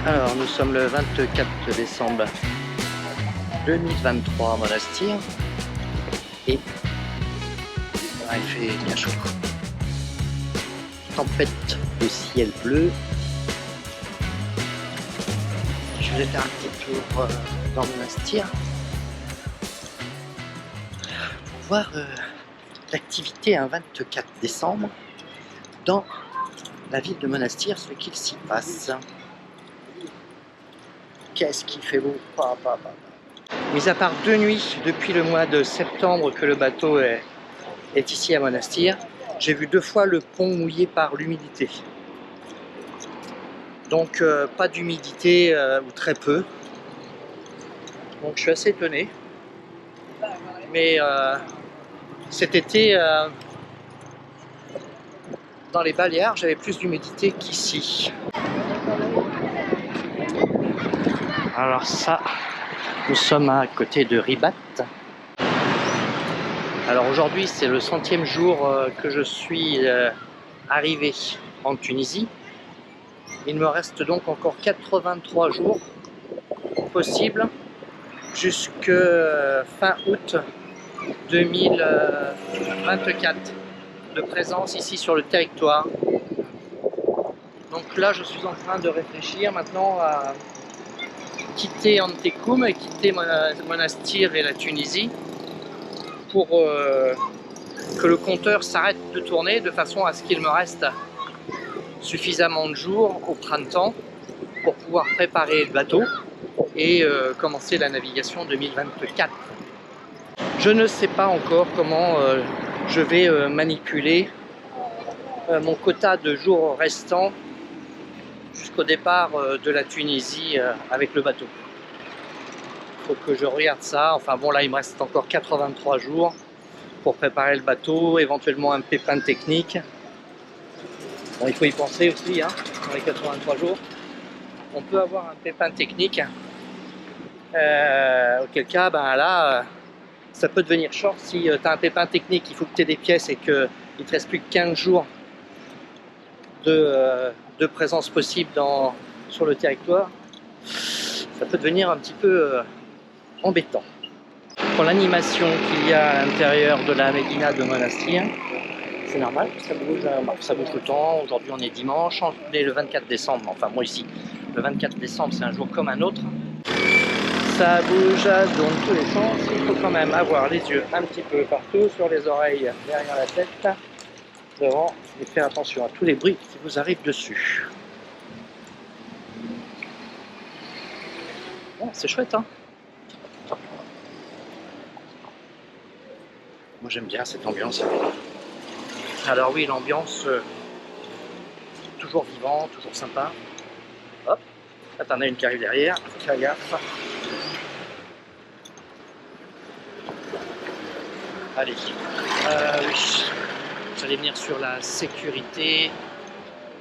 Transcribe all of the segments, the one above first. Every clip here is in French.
Alors, nous sommes le 24 décembre 2023 à Monastir et il fait bien chaud. Tempête, le ciel bleu. Je vais faire un petit tour dans Monastir pour voir l'activité un 24 décembre dans la ville de Monastir, ce qu'il s'y passe. Qu'est-ce qui fait beau, Mis à part 2 nuits depuis le mois de septembre que le bateau est ici à Monastir, j'ai vu 2 fois le pont mouillé par l'humidité. Donc pas d'humidité ou très peu. Donc je suis assez étonné. Mais cet été, dans les Baléares, j'avais plus d'humidité qu'ici. Alors ça, nous sommes à côté de Ribat. Alors aujourd'hui, c'est le 100e jour que je suis arrivé en Tunisie. Il me reste donc encore 83 jours possibles jusque fin août 2024 de présence ici sur le territoire. Donc là, je suis en train de réfléchir maintenant à quitter Antekoum et quitter Monastir et la Tunisie pour que le compteur s'arrête de tourner de façon à ce qu'il me reste suffisamment de jours au printemps pour pouvoir préparer le bateau et commencer la navigation 2024. Je ne sais pas encore comment je vais manipuler mon quota de jours restants jusqu'au départ de la Tunisie avec le bateau. Il faut que je regarde ça. Enfin bon, là il me reste encore 83 jours pour préparer le bateau, éventuellement un pépin technique. Bon, il faut y penser aussi, hein, dans les 83 jours. On peut avoir un pépin technique, auquel cas, ben là, ça peut devenir short. Si tu as un pépin technique, il faut que tu aies des pièces et qu'il ne te reste plus que 15 jours de présence possible sur le territoire, ça peut devenir un petit peu embêtant. Pour l'animation qu'il y a à l'intérieur de la Médina de Monastir, c'est normal, ça bouge tout le temps. Aujourd'hui on est dimanche, on est le 24 décembre, enfin moi ici, le 24 décembre c'est un jour comme un autre. Ça bouge dans tous les sens, il faut quand même avoir les yeux un petit peu partout, sur les oreilles, derrière la tête, devant, et faire attention à tous les bruits qui vous arrivent dessus. Bon, c'est chouette, hein. Moi j'aime bien cette ambiance. Alors oui, l'ambiance toujours vivant, toujours sympa. Hop, là t'en as une qui arrive derrière, faut faire gaffe. Allez, oui, j'allais venir sur la sécurité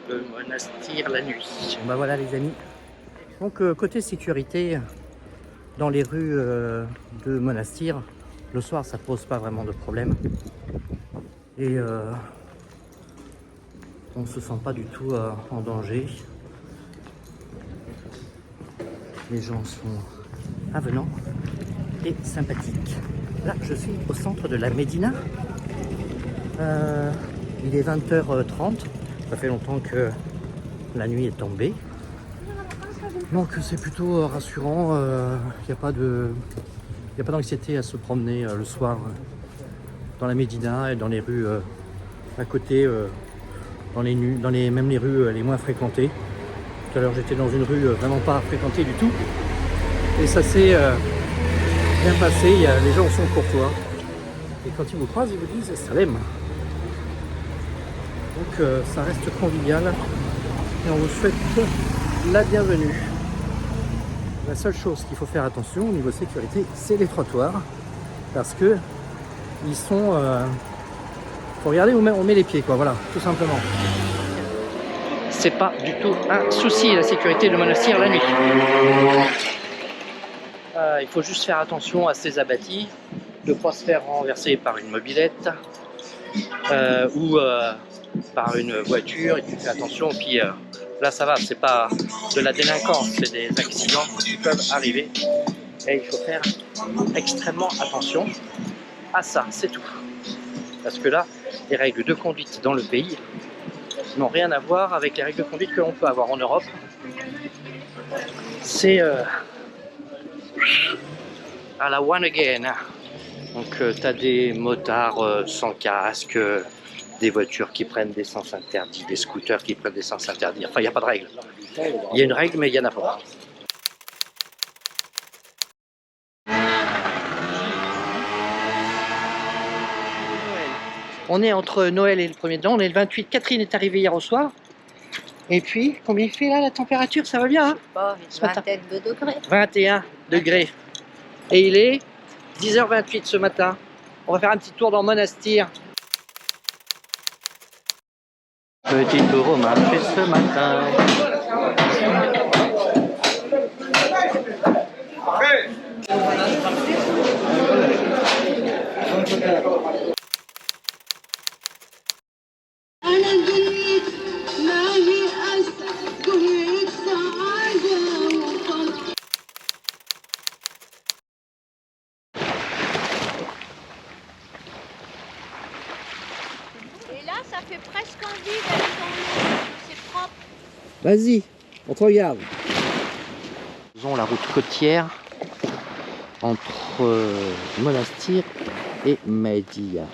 de Monastir la nuit. Bon bah voilà les amis. Donc côté sécurité, dans les rues de Monastir, le soir ça pose pas vraiment de problème. Et on ne se sent pas du tout en danger. Les gens sont avenants et sympathiques. Là, je suis au centre de la Médina. Il est 20h30. Ça fait longtemps que la nuit est tombée. Donc c'est plutôt rassurant. Il n'y a pas d'anxiété à se promener le soir dans la Médina et dans les rues à côté, même les rues les moins fréquentées. Tout à l'heure j'étais dans une rue vraiment pas fréquentée du tout et ça s'est bien passé. Les gens sont courtois et quand ils vous croisent ils vous disent salam. Donc ça reste convivial et on vous souhaite la bienvenue. La seule chose qu'il faut faire attention au niveau sécurité, c'est les trottoirs parce que ils sont... faut regarder où on met les pieds, quoi, voilà, tout simplement. C'est pas du tout un souci, la sécurité de Monastir la nuit. Il faut juste faire attention à ces abattis, de ne pas se faire renverser par une mobilette ou par une voiture, et tu fais attention, puis Là, ça va, c'est pas de la délinquance, c'est des accidents qui peuvent arriver. Et il faut faire extrêmement attention à ça, c'est tout. Parce que là, les règles de conduite dans le pays n'ont rien à voir avec les règles de conduite que l'on peut avoir en Europe. C'est à la one again. Donc tu as des motards sans casque, des voitures qui prennent des sens interdits, des scooters qui prennent des sens interdits. Enfin, il n'y a pas de règle. Il y a une règle, mais il n'y en a pas. On est entre Noël et le 1er de l'an, on est le 28. Catherine est arrivée hier au soir. Et puis, combien il fait là la température? Ça va bien, hein? Pas, une vingtaine de degrés. 21 degrés. Et il est 10h28 ce matin. On va faire un petit tour dans Monastir. Petit tour au marché ce matin. Et là, ça fait presque envie d'aller dans l'eau. C'est propre. Vas-y, on te regarde. Nous faisons la route côtière entre Monastir et Mahdia.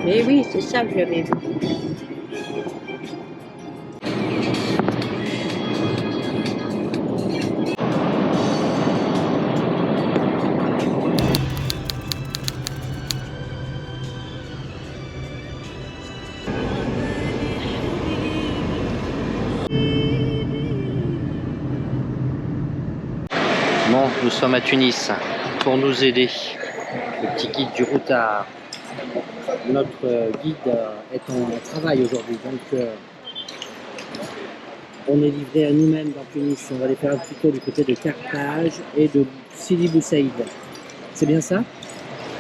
Mais oui, c'est ça que j'avais vu. Bon, nous sommes à Tunis pour nous aider. Le petit guide du routard. Notre guide est en travail aujourd'hui, donc on est livré à nous-mêmes dans Tunis. On va aller faire un petit tour du côté de Carthage et de Sidi Bou Saïd. C'est bien ça?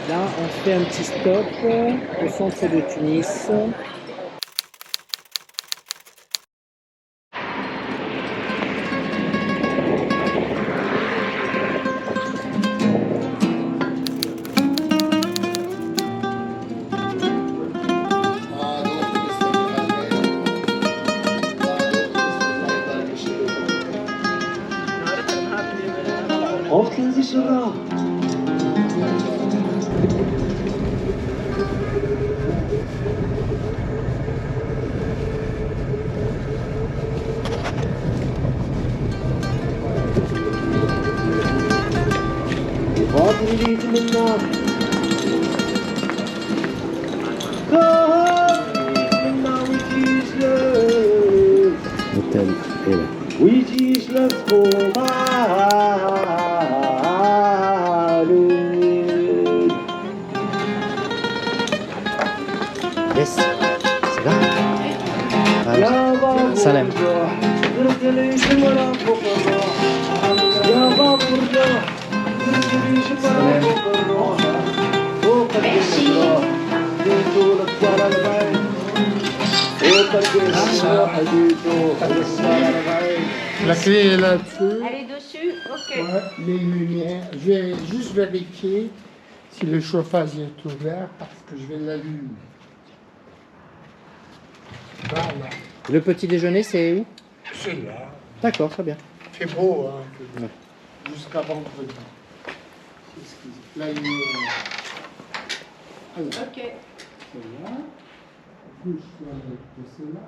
Là, on fait un petit stop au centre de Tunis. L'hôtel est là. Yes, c'est là. Salam. La clé est là-dessus. Elle est dessus, ok. Ouais, les lumières. Je vais juste vérifier si le chauffage est ouvert parce que je vais l'allumer. Voilà. Le petit déjeuner, c'est où? C'est là. D'accord, très bien. C'est beau, hein. Ouais. Jusqu'à vendredi. C'est ce qui... La lumière. Alors, Ok. celle-là. Bouge-toi avec celle-là.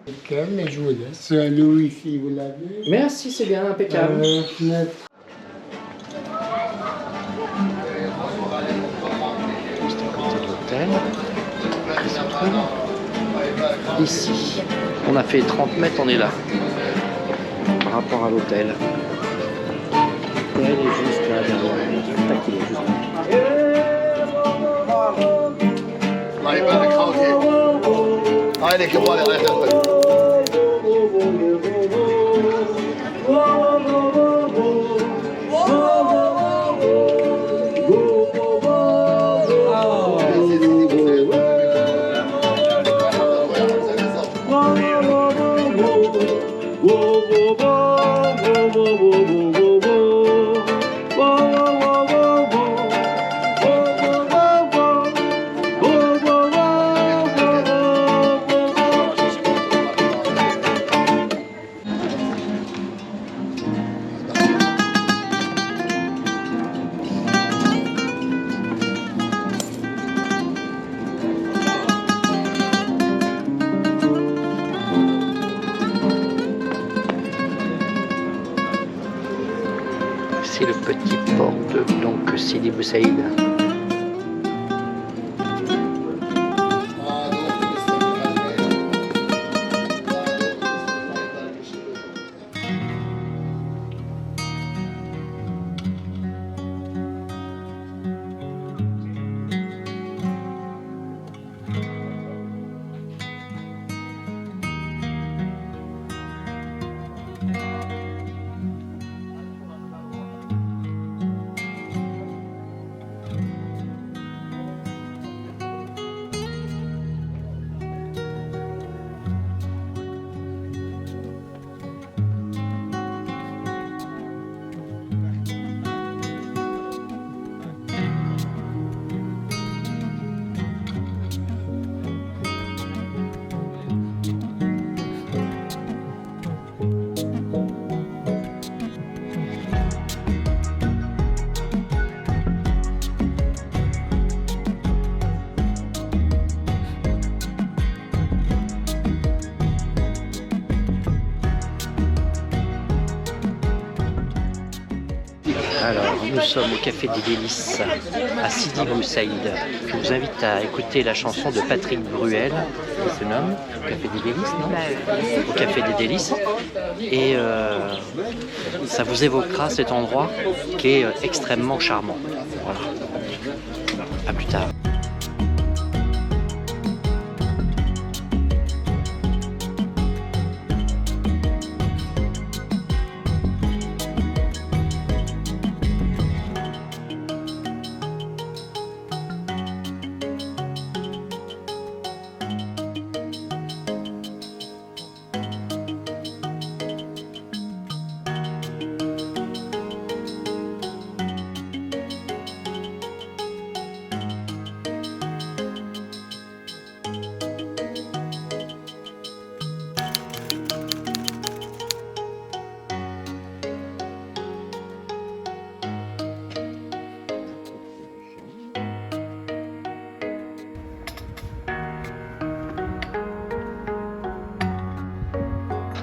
Ok, mais je vous laisse. Le wifi, vous l'avez. Merci, c'est bien, impeccable. Fenêtre. Juste à côté de l'hôtel. ici. On a fait 30 mètres, on est là. Par rapport à l'hôtel. L'hôtel est juste là derrière. Tac, il est juste c'est le petit port de donc Sidi Bou Saïd. Alors, nous sommes au Café des Délices à Sidi Bou Saïd. Je vous invite à écouter la chanson de Patrick Bruel, qui se nomme au Café des Délices, non? Au Café des Délices. Et ça vous évoquera cet endroit qui est extrêmement charmant. Voilà. À plus tard.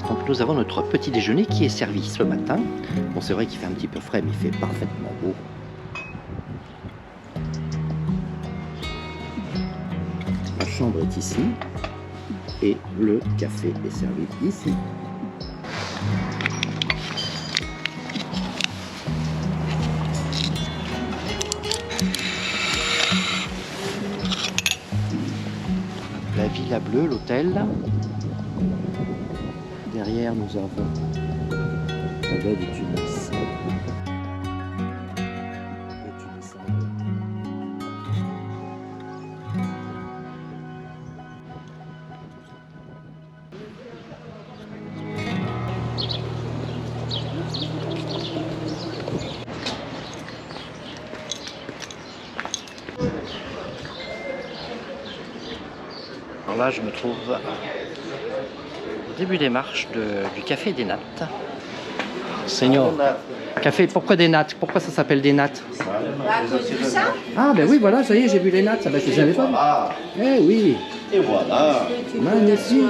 Donc nous avons notre petit déjeuner qui est servi ce matin. Bon, c'est vrai qu'il fait un petit peu frais, mais il fait parfaitement beau. La chambre est ici et le café est servi ici. La Villa Bleue, l'hôtel. Derrière, nous avons la baie de Tunis. Alors là, je me trouve au début des marches du Café des Nattes. Seigneur, café, pourquoi des nattes? Pourquoi ça s'appelle des nattes? À cause du sang. Ah ben oui, voilà, ça y est, j'ai vu les nattes. Ben, je les avais pas vues. Eh oui. Et voilà. Magnifique.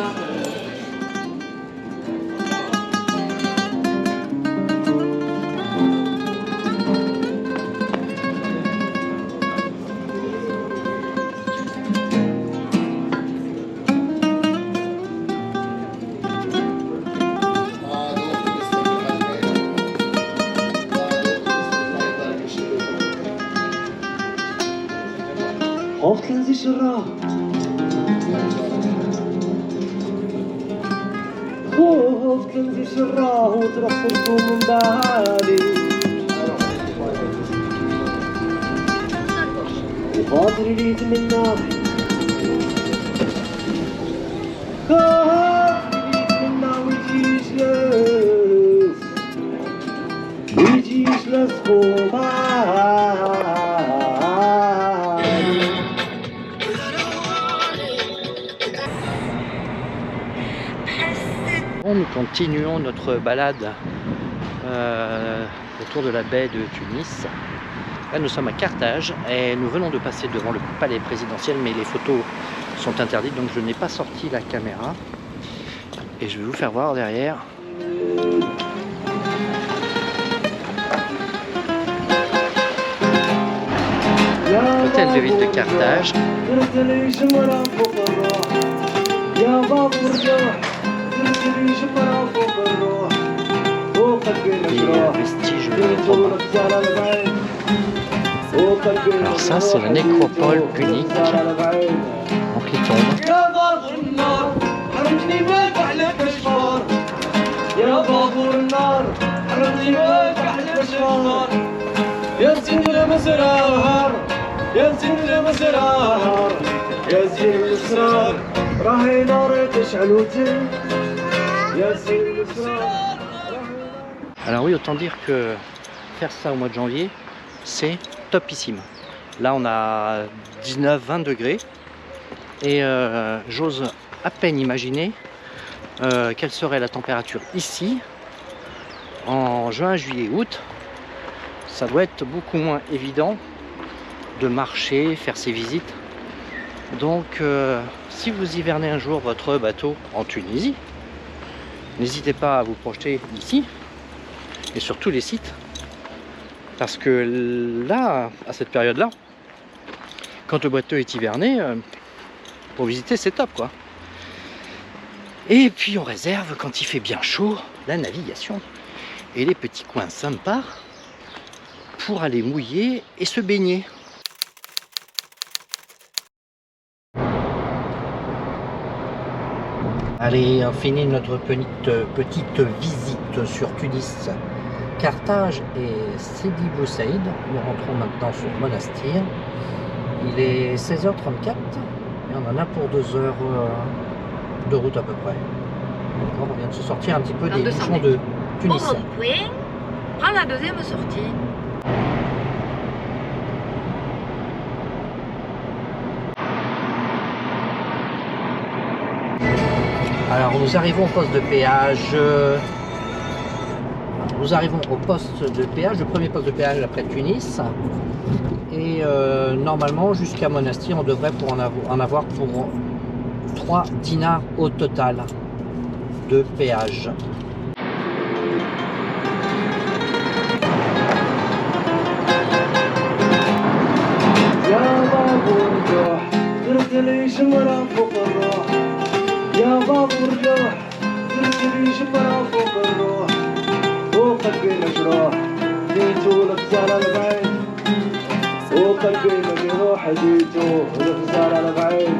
كنزي شراه خوف كنزي شراه وترفضتو من بالي وخاطري لي يتمنى خاطري لي يتمنى ويجي جلاس ويجي جلاس خوطان. Nous continuons notre balade autour de la baie de Tunis. Là nous sommes à Carthage et nous venons de passer devant le palais présidentiel, mais les photos sont interdites donc je n'ai pas sorti la caméra et je vais vous faire voir derrière. L'hôtel de ville de Carthage. Les vestiges romains. Alors ça c'est la nécropole punique. Donc les tombes. Alors oui, autant dire que faire ça au mois de janvier, c'est topissime. Là on a 19-20 degrés et j'ose à peine imaginer quelle serait la température ici en juin, juillet, août. Ça doit être beaucoup moins évident de marcher, faire ses visites. Donc si vous hivernez un jour votre bateau en Tunisie, n'hésitez pas à vous projeter ici et sur tous les sites, parce que là, à cette période là, quand le bateau est hiverné, pour visiter c'est top quoi. Et puis on réserve quand il fait bien chaud la navigation et les petits coins sympas pour aller mouiller et se baigner. Allez, on finit notre petite visite sur Tunis, Carthage et Sidi Bou Saïd. Nous rentrons maintenant sur Monastir. Il est 16h34 et on en a pour 2 heures de route à peu près. Donc on vient de se sortir un petit peu des bouchons de Tunis. Au rond-point, prends la deuxième sortie. Alors nous arrivons au poste de péage. Nous arrivons au poste de péage, le premier poste de péage après Tunis. Et normalement jusqu'à Monastir, on devrait en avoir pour 3 dinars au total de péage. يا بابور روح ترسلي جمرة فوق الروح وقلبي مجروح جيتو لغزال البعيد وقلبي مجروح جيتو لغزال البعيد